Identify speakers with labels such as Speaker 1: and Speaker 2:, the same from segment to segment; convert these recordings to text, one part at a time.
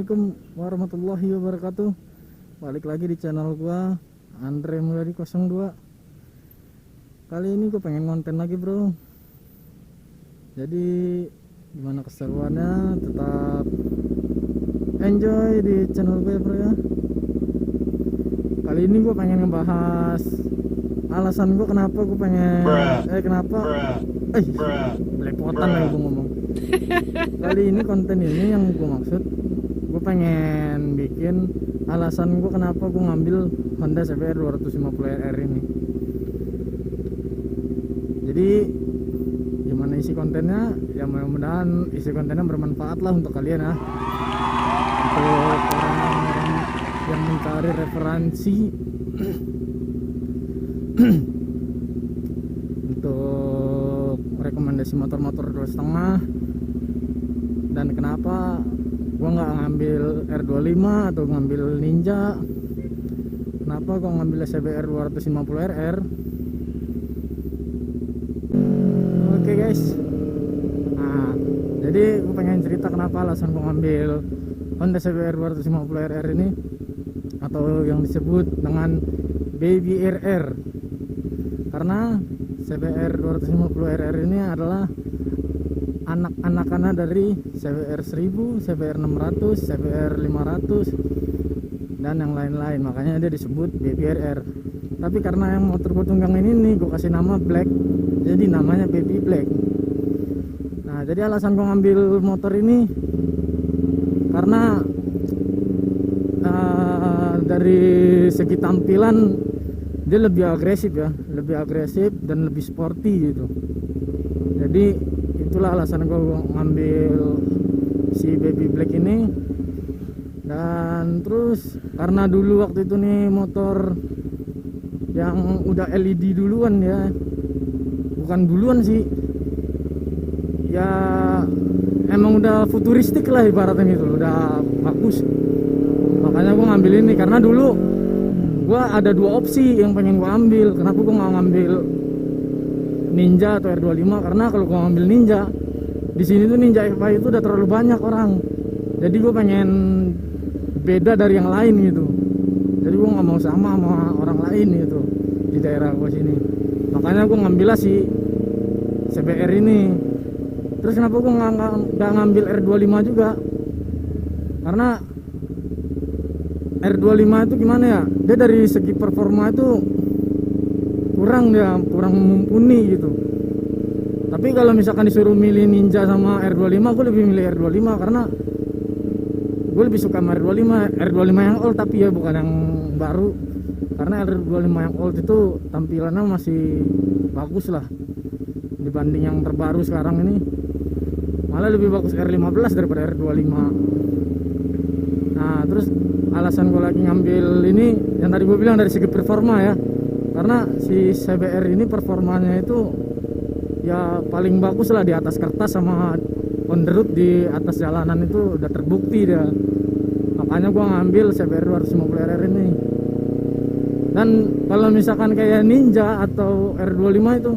Speaker 1: Assalamualaikum warahmatullahi wabarakatuh. Balik lagi di channel gua Andre Mulyadi 02. Kali ini gue pengen konten lagi bro. Jadi gimana keseruannya, tetap enjoy di channel gue bro ya. Kali ini gue pengen ngebahas alasan gue kenapa gue pengen belepotan lagi gue ngomong. Kali ini konten ini yang gue maksud, gue pengen bikin alasan gue kenapa gue ngambil Honda CBR 250RR ini. Jadi gimana isi kontennya? Ya mudah-mudahan isi kontennya bermanfaat lah untuk kalian ya, untuk orang-orang yang mencari referensi untuk rekomendasi motor-motor 2,5. Dan kenapa gua nggak ngambil R25 atau ngambil Ninja, kenapa gua ngambil CBR 250RR. Oke guys, nah jadi gua pengen cerita kenapa alasan gua ngambil Honda CBR 250RR ini, atau yang disebut dengan Baby RR. Karena CBR 250RR ini adalah anak-anakannya dari CBR 1000, CBR 600, CBR 500 dan yang lain-lain, makanya dia disebut Baby RR. Tapi karena yang motor gue tunggang ini nih, gue kasih nama Black, jadi namanya Baby Black. Nah jadi alasan gue ngambil motor ini karena dari segi tampilan dia lebih agresif ya, lebih agresif dan lebih sporty gitu. Jadi itulah alasan gue ngambil si Baby Black ini. Dan terus karena dulu waktu itu nih motor yang udah LED duluan ya, bukan duluan sih ya, emang udah futuristik lah ibaratnya gitu, udah bagus. Makanya gue ngambil ini, karena dulu gue ada dua opsi yang pengen gue ambil. Kenapa gue nggak ngambil Ninja atau R25? Karena kalau gue ngambil Ninja, di sini tuh Ninja FI itu udah terlalu banyak orang. Jadi gue pengen beda dari yang lain gitu. Jadi gue nggak mau sama orang lain gitu di daerah gue sini. Makanya gue ngambil si CBR ini. Terus kenapa gue nggak ngambil R25 juga? Karena R25 itu gimana ya? Dia dari segi performa itu kurang mumpuni gitu. Tapi kalau misalkan disuruh milih Ninja sama R25, gue lebih milih R25 karena gue lebih suka sama R25 yang old, tapi ya bukan yang baru. Karena R25 yang old itu tampilannya masih bagus lah dibanding yang terbaru sekarang ini. Malah lebih bagus R15 daripada R25. Nah terus alasan gue lagi ngambil ini yang tadi gue bilang dari segi performa ya, karena si CBR ini performanya itu ya paling bagus lah di atas kertas, sama on the road di atas jalanan itu udah terbukti dia. Makanya gua ngambil CBR 250RR ini. Dan kalau misalkan kayak Ninja atau R25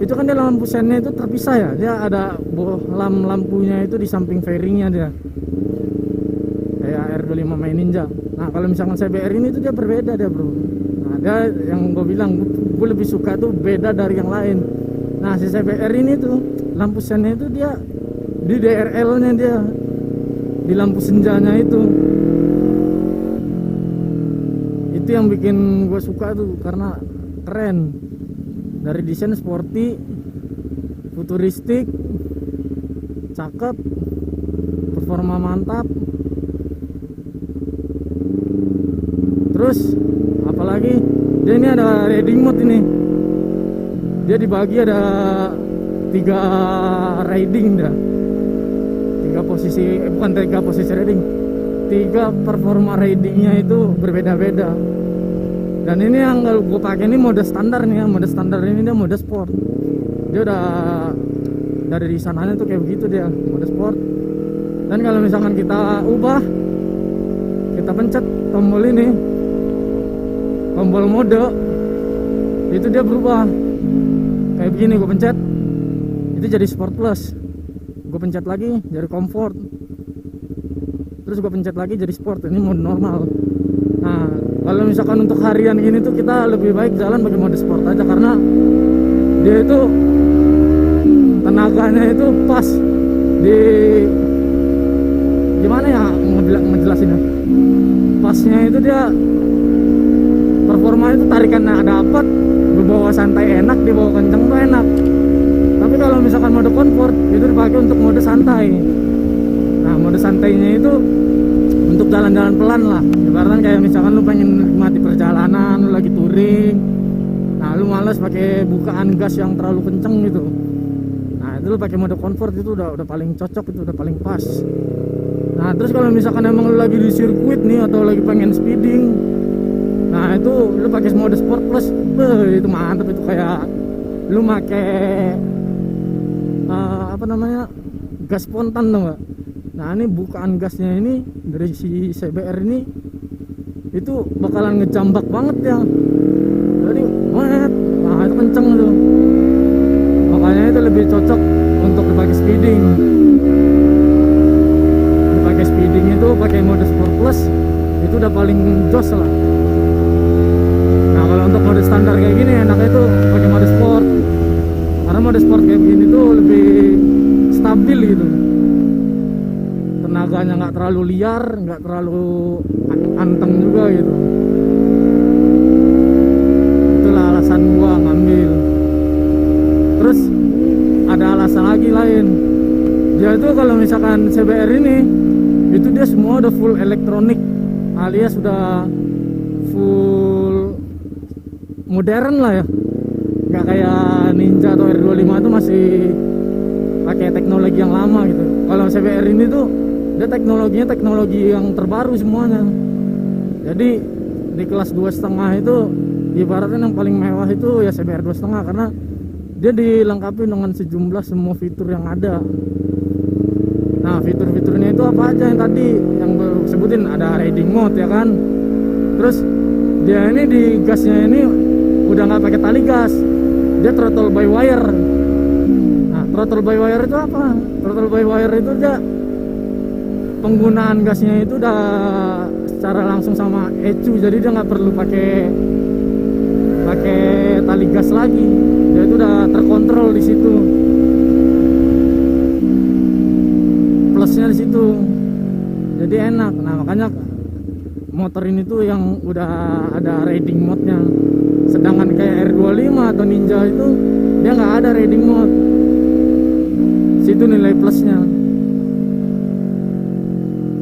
Speaker 1: itu kan dia lampu sennya itu terpisah ya, dia ada lampunya itu di samping fairingnya dia, kayak R25 main Ninja. Nah kalau misalkan CBR ini tuh dia berbeda dia bro. Nah dia yang gue bilang gue lebih suka tuh beda dari yang lain. Nah si CBR ini tuh lampu sennya itu dia di DRL nya dia, di lampu senjanya itu yang bikin gue suka tuh, karena keren. Dari desain sporty, futuristik, cakep, performa mantap. Terus apalagi dia ini ada riding mode ini, dia dibagi ada 3 riding dah, 3 posisi, bukan 3 posisi riding, 3 performa ridingnya itu berbeda-beda. Dan ini yang kalau gue pakai ini mode standar nih ya, mode standar ini dia mode sport. Dia udah dari sananya tuh kayak begitu dia, mode sport. Dan kalau misalkan kita ubah, kita pencet tombol ini, tombol mode, itu dia berubah kayak begini. Gue pencet itu jadi sport plus, gue pencet lagi jadi comfort. terus gue pencet lagi jadi sport, ini mode normal. Nah kalau misalkan untuk harian ini tuh kita lebih baik jalan pakai mode sport aja, karena dia itu tenaganya itu pas di gimana ya ngejelasinnya, pasnya itu dia performa itu tarikannya dapat, dibawa santai enak, dibawa kenceng tuh enak. Tapi kalau misalkan mode comfort itu dipakai untuk mode santai. Nah mode santainya itu untuk jalan-jalan pelan lah, ibaratnya kayak misalkan lu pengen nikmati perjalanan, lu lagi touring, nah lu malas pakai bukaan gas yang terlalu kenceng gitu, nah itu lu pakai mode comfort itu udah paling cocok, itu udah paling pas. Nah terus kalau misalkan emang lu lagi di sirkuit nih atau lagi pengen speeding, nah itu lu pakai mode sport plus, itu mantep, itu kayak lu pakai apa namanya, gas spontan tuh gak? Nah ini bukaan gasnya ini dari si CBR ini itu bakalan ngejambak banget ya, jadi nah itu kenceng tuh, makanya itu lebih cocok untuk dipakai speeding. Dipakai speeding itu pakai mode sport plus itu udah paling jos lah. Nah kalau untuk mode standar kayak gini enaknya itu pakai mode sport, karena mode sport kayak gini tuh lebih stabil gitu, tenaganya nggak terlalu liar, nggak terlalu anteng juga gitu. Itulah alasan gua ngambil. Terus ada alasan lagi lain, dia itu kalau misalkan CBR ini itu dia semua udah full elektronik, alias sudah full modern lah ya, nggak kayak Ninja atau R25 itu masih pakai teknologi yang lama gitu. Kalau CBR ini tuh dia teknologinya teknologi yang terbaru semuanya. Jadi di kelas 2,5 itu ibaratnya yang paling mewah itu ya CBR 2,5, karena dia dilengkapi dengan sejumlah semua fitur yang ada. Nah fitur-fiturnya itu apa aja yang tadi yang gue sebutin, ada riding mode ya kan, terus dia ini di gasnya ini udah nggak pakai tali gas, dia throttle by wire. Nah throttle by wire itu apa? Throttle by wire itu dia penggunaan gasnya itu udah secara langsung sama ECU, jadi dia nggak perlu pakai tali gas lagi, dia itu udah terkontrol di situ. Plusnya di situ, jadi enak. Nah makanya motor ini tuh yang udah ada riding mode-nya, sedangkan kayak R25 atau Ninja itu dia nggak ada riding mode. Situ nilai plusnya.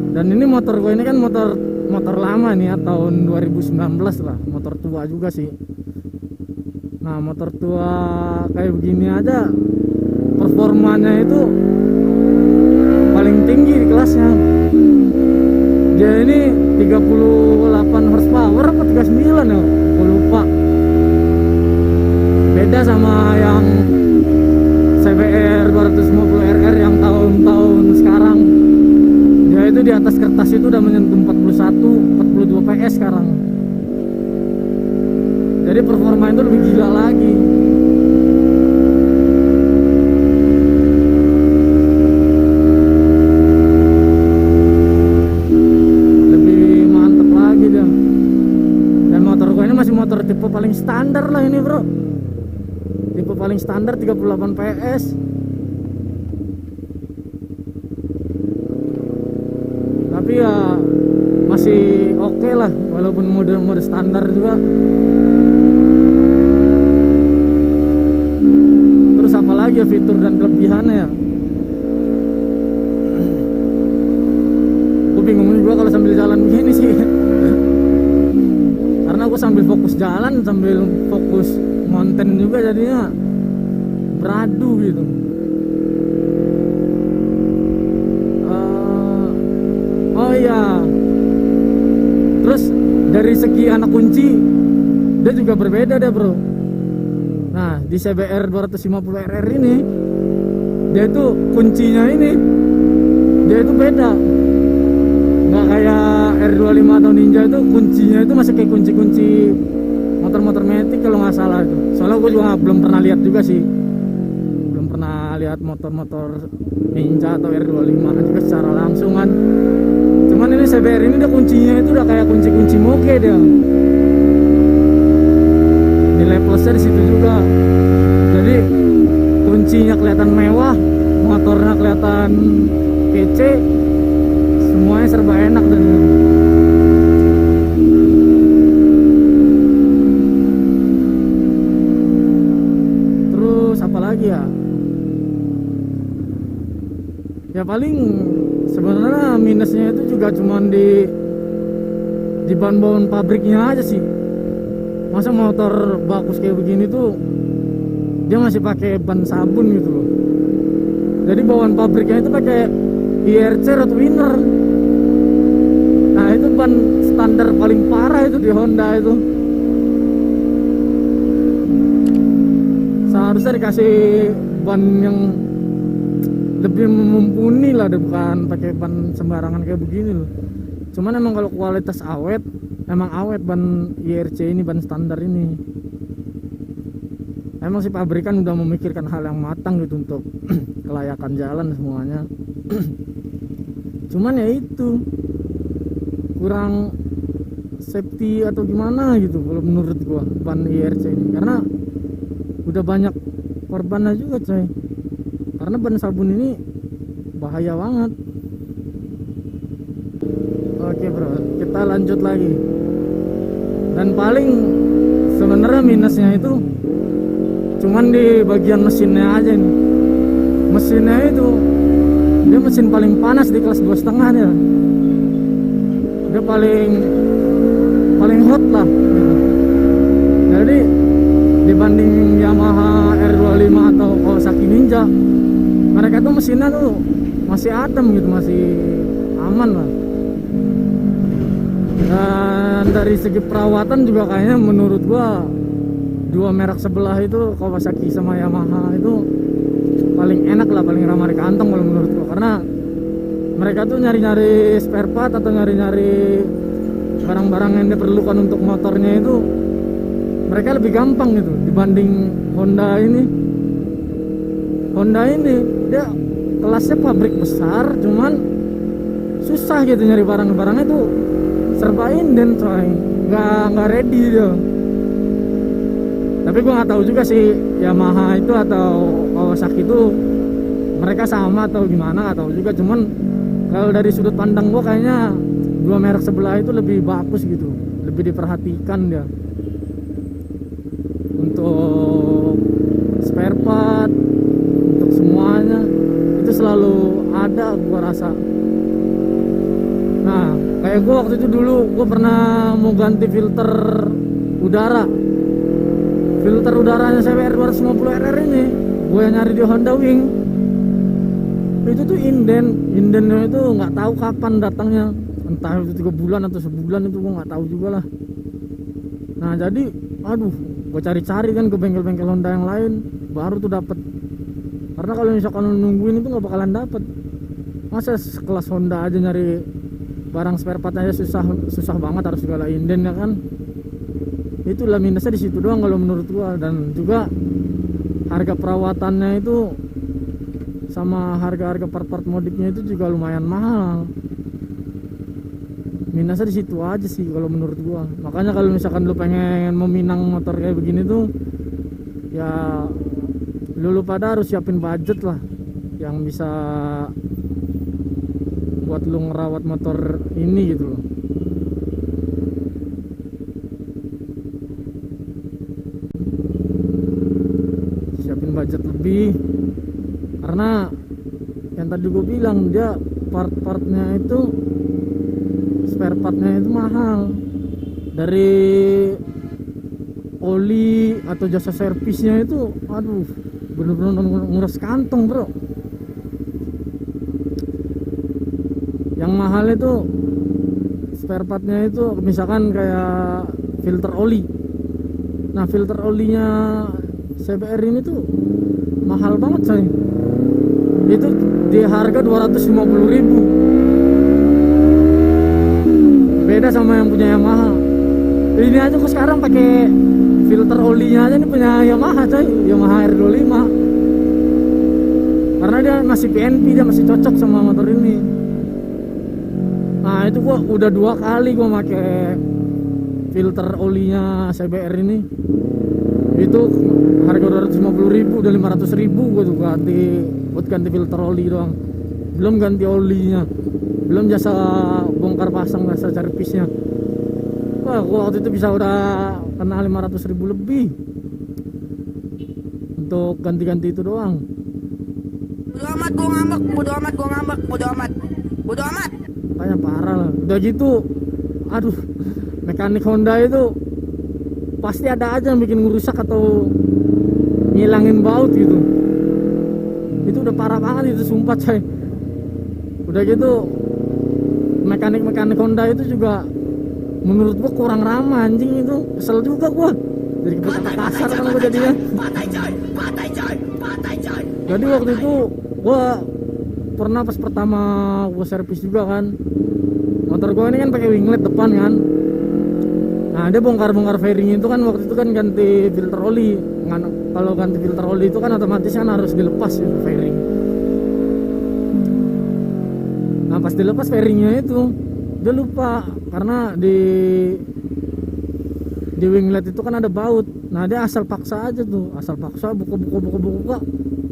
Speaker 1: Dan ini motor gue ini kan motor lama nih ya, tahun 2019 lah, motor tua juga sih. Nah motor tua kayak begini aja performanya itu paling tinggi di kelasnya. Dia ini 38 horsepower apa 39 ya, gue lupa. Beda sama yang CBR 250RR yang tahun-tahun sekarang. Dia itu di atas kertas itu udah menyentuh 42 PS sekarang. Jadi performa itu lebih gila lagi. Motor tipe paling standar lah ini bro, tipe paling standar 38 PS. Tapi ya masih oke lah, walaupun mode standar juga. Terus apa lagi ya fitur dan kelebihannya ya, aku bingung juga kalau sambil jalan begini sih. Karena aku sambil fokus jalan, sambil fokus konten juga, jadinya beradu gitu. Oh iya, terus dari segi anak kunci dia juga berbeda deh bro. Nah di CBR 250RR ini dia itu kuncinya ini dia itu beda, nggak kayak R25 atau Ninja itu kuncinya itu masih kayak kunci-kunci motor-motor matic kalau nggak salah itu. Soalnya gue juga belum pernah lihat juga sih, belum pernah lihat motor-motor Ninja atau R25 juga secara langsung kan. Cuman CBR ini dia kuncinya itu udah kayak kunci-kunci moge dia. Nilai plusnya di situ juga. Jadi kuncinya kelihatan mewah, motornya kelihatan kece, semuanya serba enak dan terus apa lagi ya? Ya paling sebenarnya minusnya itu juga cuman di bahan-bahan pabriknya aja sih. Masa motor bagus kayak begini tuh dia masih pakai ban sabun gitu loh. Jadi bawaan pabriknya itu pakai IRC Rottweiler. Nah itu ban standar paling parah itu di Honda itu. Seharusnya dikasih ban yang lebih mumpuni lah, bukan pakai ban sembarangan kayak begini loh. Cuman emang kalau kualitas awet, emang awet ban IRC ini, ban standar ini. Emang si pabrikan udah memikirkan hal yang matang gitu untuk kelayakan jalan semuanya. Cuman ya itu kurang safety atau gimana gitu kalau menurut gua ban IRC ini, karena udah banyak korbannya juga coy. Karena ban sabun ini bahaya banget. Oke bro, kita lanjut lagi. Dan paling sebenarnya minusnya itu cuman di bagian mesinnya aja nih. Mesinnya itu dia mesin paling panas di kelas 2,5 ya. Dia paling hot lah gitu. Jadi dibanding Yamaha R25 atau Kawasaki Ninja, mereka tuh mesinnya tuh masih adem gitu, masih aman lah. Dan dari segi perawatan juga kayaknya menurut gua dua merek sebelah itu, Kawasaki sama Yamaha, itu paling enak lah, paling ramah di kantong kalau menurut gua. Karena mereka tuh nyari-nyari spare part atau nyari-nyari barang-barang yang diperlukan untuk motornya itu mereka lebih gampang gitu dibanding Honda ini. Honda ini dia kelasnya pabrik besar, cuman susah gitu nyari barang-barangnya tuh serba inden coy, nggak ready dia. Tapi gue nggak tahu juga sih Yamaha itu atau Kawasaki itu mereka sama atau gimana, nggak tahu juga. Cuman kalau dari sudut pandang gue kayaknya dua merek sebelah itu lebih bagus gitu, lebih diperhatikan dia untuk spare part, untuk semuanya itu selalu ada gua rasa. Nah kayak gua waktu itu dulu gua pernah mau ganti filter udaranya CBR 250 RR ini, gua yang nyari di Honda Wing. Itu tuh indennya itu nggak tahu kapan datangnya, entah itu 3 bulan atau sebulan, itu gua nggak tahu juga lah. Nah jadi aduh, gue cari-cari kan ke bengkel-bengkel Honda yang lain baru tuh dapet. Karena kalau misalkan lu nungguin itu nggak bakalan dapet. Masa sekelas Honda aja nyari barang spare part aja susah banget, harus segala inden ya kan. Itulah minusnya di situ doang kalau menurut gua. Dan juga harga perawatannya itu sama harga-harga part-part modifnya itu juga lumayan mahal. Minusnya di situ aja sih kalau menurut gua. Makanya kalau misalkan lu pengen meminang motor kayak begini tuh, ya lu pada harus siapin budget lah yang bisa buat lu ngerawat motor ini gitu loh. Siapin budget lebih, karena yang tadi gua bilang dia part-partnya itu, spare partnya itu mahal. Dari oli atau jasa servisnya itu aduh bener-bener nguras kantong bro. Yang mahal itu spare partnya itu misalkan kayak filter oli. Nah filter olinya CBR ini tuh mahal banget coy. Itu di harga 250.000. Beda sama yang punya Yamaha. Ini aja kok sekarang pakai filter olinya aja nih punya Yamaha coy, Yamaha R25. Karena dia masih PNP, dia masih cocok sama motor ini. Nah itu gua udah 2 kali gua pakai filter olinya CBR ini. Itu harga 250.000, udah 500.000 gua tuh ganti, buat ganti filter oli doang. Belum ganti olinya, belum jasa bongkar pasang, jasa servisnya. Wah gua waktu itu bisa udah kena 500.000 lebih untuk ganti-ganti itu doang.
Speaker 2: Bodo amat gua ngambek, bodo amat gua ngambek, bodo amat. Bodo amat.
Speaker 1: Kayak parah lah. Udah gitu, aduh, mekanik Honda itu pasti ada aja yang bikin ngerusak atau ngilangin baut gitu. Itu udah parah banget itu, sumpah coy. Udah gitu, mekanik Honda itu juga menurut gua kurang ramah anjing itu. Kesel juga gua. Jadi kata kasar kan gua jadinya. Jadi waktu itu gua pernah pas pertama gua servis juga kan, motor gua ini kan pakai winglet depan kan. Nah dia bongkar fairing itu kan, waktu itu kan ganti filter oli. Kalau ganti filter oli itu kan otomatis kan harus dilepas itu fairing. Nah pas dilepas fairingnya itu dia lupa, karena di winglet itu kan ada baut. Nah dia asal paksa aja tuh, asal paksa buka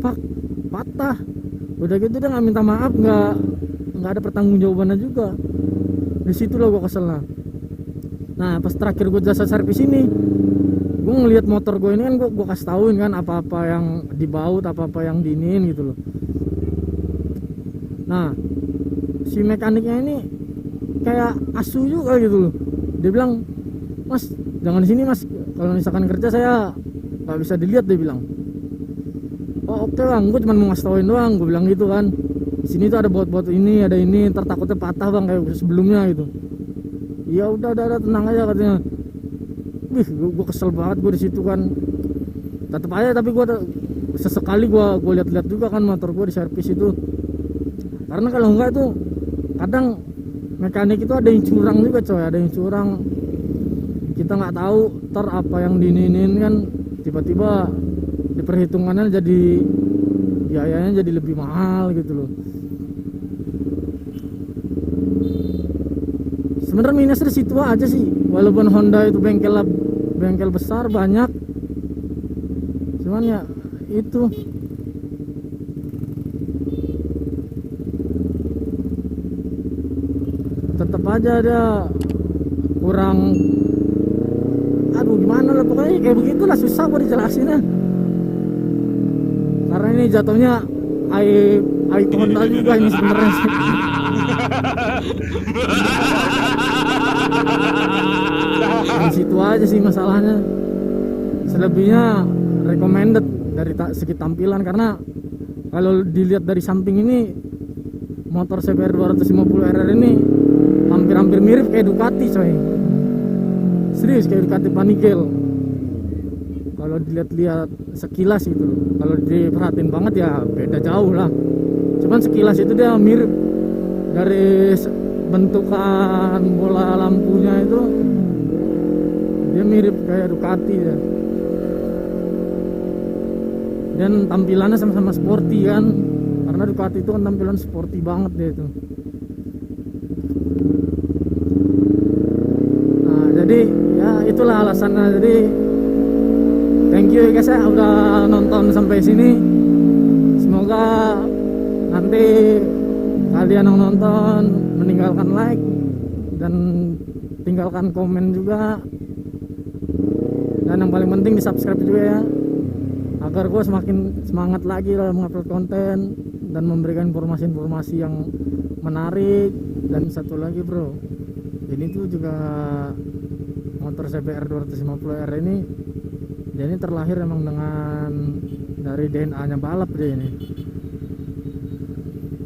Speaker 1: pak, patah. Udah gitu dia nggak minta maaf, nggak ada pertanggungjawabannya juga. Di situ lah gua kesel lah. Nah pas terakhir gue jasa servis ini, gue ngelihat motor gue ini kan, gue kasih tauin kan apa-apa yang dibaut, apa-apa yang diinin gitu loh. Nah si mekaniknya ini kayak asu juga gitu loh. Dia bilang, mas jangan di sini mas, kalau misalkan kerja saya nggak bisa dilihat. Dia bilang, oh oke bang, gue cuma mau ngasih tauin doang, gue bilang gitu kan. Di sini tuh ada baut-baut ini, ada ini, ntar takutnya patah bang kayak sebelumnya gitu. Ya udah tenang aja katanya. Wih, gue kesel banget gue di situ kan. Tetep aja, tapi gue sesekali gue lihat-lihat juga kan motor gue di servis itu. Karena kalau enggak itu kadang mekanik itu ada yang curang juga coy, ada yang curang. Kita nggak tahu ntar apa yang dininin kan, tiba-tiba di perhitungannya jadi biayanya jadi lebih mahal gitu loh. Sebenarnya minusnya di situ aja sih, walaupun Honda itu bengkel besar banyak, cuman ya itu tetap aja ada kurang. Aduh gimana lah, pokoknya kayak begitulah, susah buat dijelasinnya. Karena ini jatuhnya aib Honda juga ini sebenarnya sih. Di situ aja sih masalahnya. Selebihnya recommended dari segi tampilan, karena kalau dilihat dari samping ini motor CBR 250RR ini hampir mirip kayak Ducati coy. Serius kayak Ducati Panigale. Kalau dilihat-lihat sekilas itu, kalau diperhatiin banget ya beda jauh lah. Cuman sekilas itu dia mirip, dari bentukan bola lampunya itu dia mirip kayak Ducati ya. Dan tampilannya sama-sama sporty kan, karena Ducati itu kan tampilan sporty banget dia itu. Nah jadi ya itulah alasannya. Jadi thank you guys ya udah nonton sampai sini. Semoga nanti kalian yang nonton meninggalkan like dan tinggalkan komen juga, dan yang paling penting di subscribe juga ya, agar gue semakin semangat lagi dalam mengupload konten dan memberikan informasi-informasi yang menarik. Dan satu lagi bro, ini tuh juga motor CBR 250R ini, dia ini terlahir emang dengan dari DNA nya balap dia ini.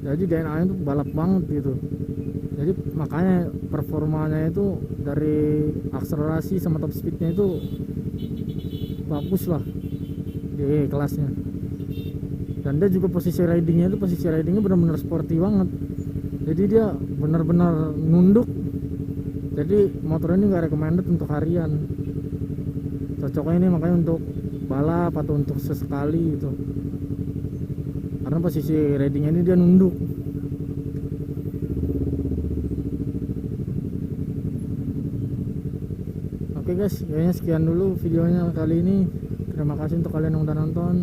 Speaker 1: Jadi DNA nya tuh balap banget gitu. Jadi makanya performanya itu dari akselerasi sama top speednya itu bagus lah di kelasnya. Dan dia juga posisi ridingnya benar-benar sporty banget. Jadi dia benar-benar nunduk. Jadi motor ini nggak recommended untuk harian. Cocoknya ini makanya untuk balap atau untuk sesekali gitu. Karena posisi ridingnya ini dia nunduk. Oke guys, kayaknya sekian dulu videonya kali ini. Terima kasih untuk kalian yang udah nonton.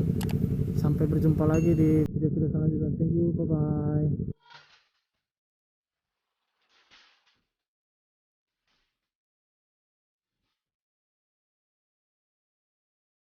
Speaker 1: Sampai berjumpa lagi di video-video selanjutnya. Thank you, bye bye.